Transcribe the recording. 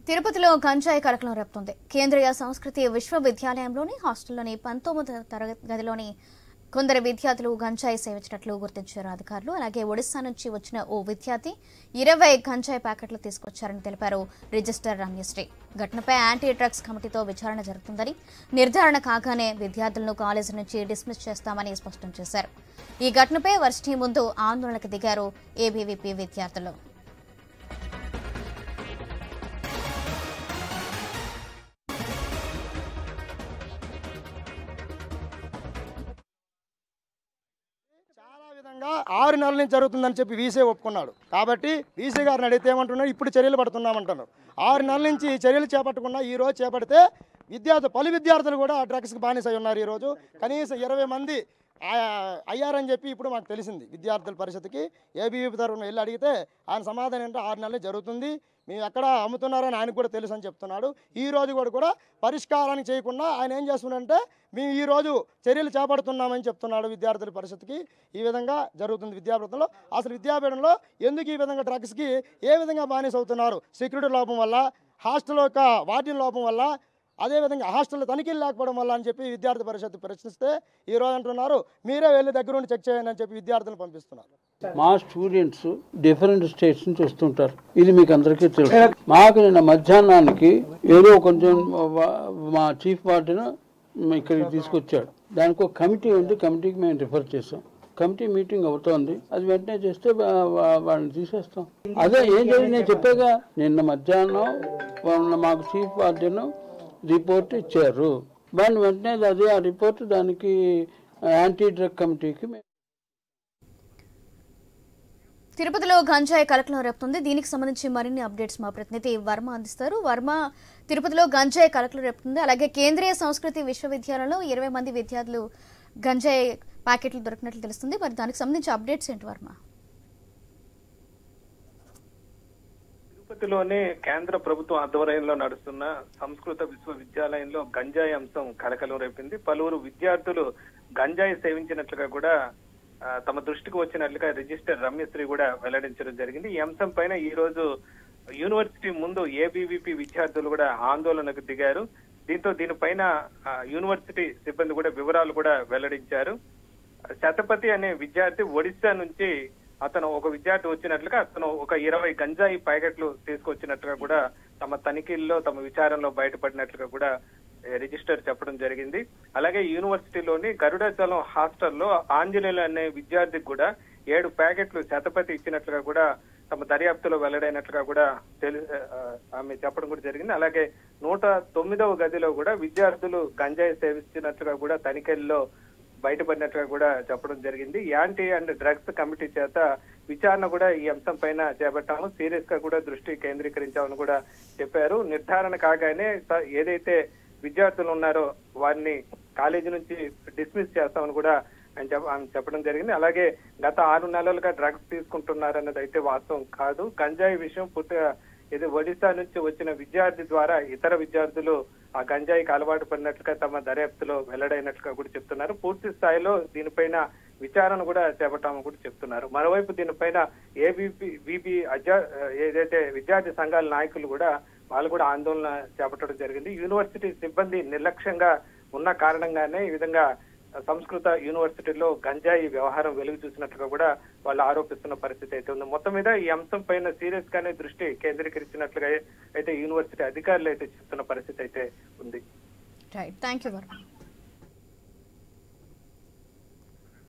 తిరుపతిలో గంజాయి కలకలం రేపుతోంది. కేంద్రీయ సంస్కృతి విశ్వవిద్యాలయంలోని హాస్టల్లోని 19వ తరగతి గదిలోని కొందరు విద్యార్థులు గంజాయి సేవించినట్లు గుర్తించారు అధికారులు. అలాగే ఒడిశా నుంచి వచ్చిన ఓ విద్యార్థి 20 గంజాయి ప్యాకెట్లు తీసుకొచ్చారని తెలిపారు రిజిస్టర్ రమ్యశ్రీ. ఘటనపై యాంటీ డ్రగ్స్ కమిటీతో విచారణ జరుగుతుందని, నిర్ధారణ కాగానే విద్యార్థులను కాలేజీ నుంచి డిస్మిస్ చేస్తామని స్పష్టం చేశారు. ఈ ఘటనపై వర్సిటీ ముందు ఆందోళనకు దిగారు ఏబీవీపీ విద్యార్థులు. విధంగా 6 నెలల నుంచి జరుగుతుందని చెప్పి వీసీ ఒప్పుకున్నాడు. కాబట్టి వీసీ గారిని అడిగితే ఏమంటున్నాడు, ఇప్పుడు చర్యలు పడుతున్నామంటున్నారు. 6 నెలల నుంచి చర్యలు చేపట్టకుండా ఈ రోజు చేపడితే పలు విద్యార్థులు కూడా డ్రగ్స్కి బానిసై ఉన్నారు. ఈరోజు కనీసం 20 మంది అయ్యారని చెప్పి ఇప్పుడు మాకు తెలిసింది. విద్యార్థుల పరిస్థితికి ఏబీవీపీ తరఫున వెళ్ళి అడిగితే ఆయన సమాధానం అంటే 6 నెలలు జరుగుతుంది, మేము ఎక్కడ అమ్ముతున్నారని ఆయనకు కూడా తెలుసు అని చెప్తున్నాడు. ఈ రోజు కూడా పరిష్కారాన్ని చేయకుండా ఆయన ఏం చేస్తున్నాడంటే మేము ఈరోజు చర్యలు చేపడుతున్నామని చెప్తున్నాడు. విద్యార్థుల పరిస్థితికి ఈ విధంగా జరుగుతుంది. విద్యాపీఠంలో అసలు విద్యాపీఠంలో ఎందుకు ఈ విధంగా డ్రగ్స్కి ఏ విధంగా బానిస అవుతున్నారు? సెక్యూరిటీ లోపం వల్ల, హాస్టల్ యొక్క వార్డెన్ లోపం వల్ల, అదేవిధంగా హాస్టల్లో తనిఖీలు లేకపోవడం వల్ల అని చెప్పి విద్యార్థి పరిషత్ ప్రశ్నిస్తే ఈరోజు అంటున్నారు మీరే వెళ్ళి దగ్గరుండి చెక్ చేయండి అని చెప్పి విద్యార్థులను పంపిస్తున్నారు. మా స్టూడెంట్స్ డిఫరెంట్ స్టేట్స్ నుంచి వస్తుంటారు, ఇది మీకు అందరికీ తెలుసు. మాకు నిన్న మధ్యాహ్నానికి ఏదో కొంచెం మా చీఫ్ వార్డెన్ ఇక్కడికి తీసుకొచ్చాడు. దానికి ఒక కమిటీ ఉంది, కమిటీకి మేము రిఫర్ చేసాం. కమిటీ మీటింగ్ అవుతోంది, అది వెంటనే చేస్తే వాళ్ళని తీసేస్తాం. అదే ఏం జరిగింది నేను చెప్పాగా, నిన్న మధ్యాహ్నం మాకు చీఫ్ వార్డెన్ రిపోర్ట్ ఇచ్చారు. దాని వెంటనే అదే ఆ రిపోర్ట్ దానికి యాంటీ డ్రగ్ కమిటీకి. తిరుపతిలో గంజాయి కలకలం రేపుతుంది. దీనికి సంబంధించి మరిన్ని అప్డేట్స్ మా ప్రతినిధి వర్మ అందిస్తారు. వర్మ, తిరుపతిలో గంజాయి కలకలం రేపుతుంది. అలాగే కేంద్రీయ సంస్కృతి విశ్వవిద్యాలయంలో 20 మంది విద్యార్థులు గంజాయి ప్యాకెట్లు దొరికినట్లు తెలుస్తుంది. మరి దానికి సంబంధించి అప్డేట్స్ ఏంటి వర్మ? తిరుపతిలోనే కేంద్ర ప్రభుత్వం ఆధ్వర్యంలో నడుస్తున్న సంస్కృత విశ్వవిద్యాలయంలో గంజాయి అంశం కలకలం రేపింది. పలువురు విద్యార్థులు గంజాయి సేవించినట్లుగా కూడా తమ దృష్టికి వచ్చినట్లుగా రిజిస్టర్ రమ్యశ్రీ కూడా వెల్లడించడం జరిగింది. ఈ అంశం పైన ఈ రోజు యూనివర్సిటీ ముందు ఏబీవీపీ విద్యార్థులు కూడా ఆందోళనకు దిగారు. దీనిపైన యూనివర్సిటీ సిబ్బంది కూడా వివరాలు కూడా వెల్లడించారు. శతపతి అనే విద్యార్థి ఒడిశా నుంచి ఒక విద్యార్థి వచ్చినట్లుగా అతను ఒక 20 గంజాయి ప్యాకెట్లు తీసుకొచ్చినట్లుగా కూడా తమ తనిఖీల్లో, తమ విచారణలో బయటపడినట్లుగా కూడా రిజిస్టర్ చెప్పడం జరిగింది. అలాగే యూనివర్సిటీలోని గరుడాచలం హాస్టల్లో ఆంజనేయులు అనే విద్యార్థికి కూడా 7 ప్యాకెట్లు శతపతి ఇచ్చినట్లుగా కూడా తమ దర్యాప్తులో వెల్లడైనట్లుగా కూడా ఆమె చెప్పడం కూడా జరిగింది. అలాగే 109వ గదిలో కూడా విద్యార్థులు గంజాయి సేవించినట్లుగా కూడా తనిఖీల్లో బయటపడినట్లుగా కూడా చెప్పడం జరిగింది. యాంటీ అండ్ డ్రగ్స్ కమిటీ చేత విచారణ కూడా ఈ అంశం పైన చేపట్టాము, సీరియస్ గా కూడా దృష్టి కేంద్రీకరించామని కూడా చెప్పారు. నిర్ధారణ కాగానే ఏదైతే విద్యార్థులు ఉన్నారో వారిని కాలేజీ నుంచి డిస్మిస్ చేస్తామని కూడా ఆయన చెప్పడం జరిగింది. అలాగే గత 6 నెలలుగా డ్రగ్స్ తీసుకుంటున్నారన్నది అయితే వాస్తవం కాదు. గంజాయి విషయం పూర్తిగా ఇది ఒడిశా నుంచి వచ్చిన విద్యార్థి ద్వారా ఇతర విద్యార్థులు ఆ గంజాయికి అలవాటు పడినట్లుగా తమ దర్యాప్తులో వెల్లడైనట్లుగా కూడా చెప్తున్నారు. పూర్తి స్థాయిలో దీనిపైన విచారణ కూడా చేపట్టామని కూడా చెప్తున్నారు. మరోవైపు దీనిపైన ఏబీవీపీ ఏదైతే విద్యార్థి సంఘాల నాయకులు కూడా వాళ్ళు కూడా ఆందోళన చేపట్టడం జరిగింది. యూనివర్సిటీ సిబ్బంది నిర్లక్ష్యంగా ఉన్న కారణంగానే ఈ విధంగా సంస్కృత యూనివర్సిటీలో గంజాయి వ్యవహారం వెలుగు చూసినట్లుగా కూడా వాళ్ళు ఆరోపిస్తున్న పరిస్థితి అయితే ఉంది. మొత్తం మీద ఈ అంశం పైన సీరియస్ గానే దృష్టి కేంద్రీకరించినట్లుగా అయితే యూనివర్సిటీ అధికారులు అయితే చెప్తున్న పరిస్థితి అయితే ఉంది. Right, thank you Varma.